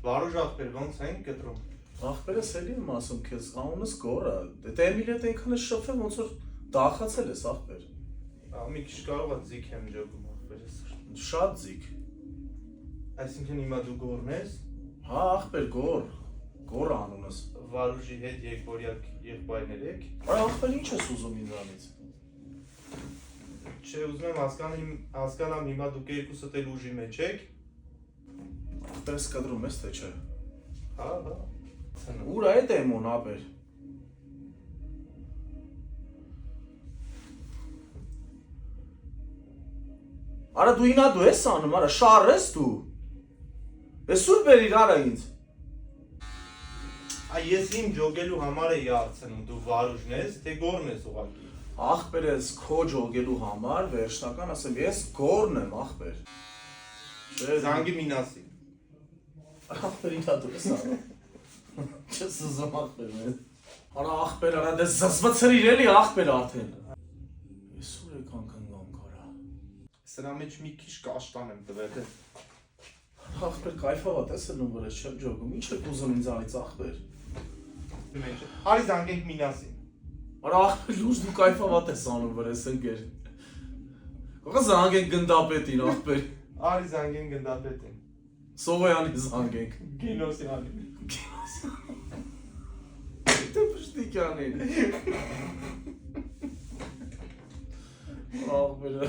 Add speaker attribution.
Speaker 1: Վարուժ ախպեր, ոնց ենք կտրում։
Speaker 2: Ախպերս էլի եմ ասում քեզ, անունս Գորա։ Դե Էմիլի հետ այնքան է շփվել, ոնց որ դախացել ես ախպեր։
Speaker 1: Մի քիչ կարող է ձիգ եմ ջոգում ախպերս։
Speaker 2: Շատ ձիգ։
Speaker 1: Այսինքն հիմա դու գորն ես։
Speaker 2: Հա, ախպեր Գոր։ Գոր անունս։
Speaker 1: Վարուժի հետ երկորյակ եղբայրներ եք։
Speaker 2: Այ ախպեր ինչ ես ուզում ինձանից։
Speaker 1: Չէ, ուզում եմ հասկանամ հիմա դուք երկուսդ էլ ուժի մեջ եք։
Speaker 2: Ախպերս կտրում ես թե չէ։
Speaker 1: Հա։
Speaker 2: Ուր է դեմոն ապեր։ Արա դու ինա դու ես անում, արա շար ես դու։ Ես ուր բերիր արա ինձ։
Speaker 1: Ես իմ ջոգելու համար էի արցնում, դու վարուժն ես, թե գորն ես ուղղակի։
Speaker 2: Ախպեր ես քո ջոգելու համար, վերջնական ասեմ, ես գորն եմ ախպեր։
Speaker 1: Զանգի մինասի։
Speaker 2: Ախպեր ինա դու ես անում։ Չես ուզում ախպեր մեզ։ Արա ախպեր, արա դե զզվցրիր էլի ախպեր արդեն։ Ես ուր եք անգնգամ կարա։
Speaker 1: Սրա մեջ մի քիչ կաշտան եմ տվել։
Speaker 2: Ախպեր կայֆավա տեսնում որ ես չեմ ջոգում, ինչ եք ուզում ինձանից ախպեր։
Speaker 1: Արի զանգենք մինասին։
Speaker 2: Արա ախպեր լուր դու կայֆավա ես անում որ ես ընկեր։ Կողը զանգենք գնդապետին ախպեր։
Speaker 1: Արի զանգենք գնդապետին։
Speaker 2: Սողոյանի զանգենք։
Speaker 1: Գինոսյանին։
Speaker 2: Դե պշտիկյանին։ Ախպեր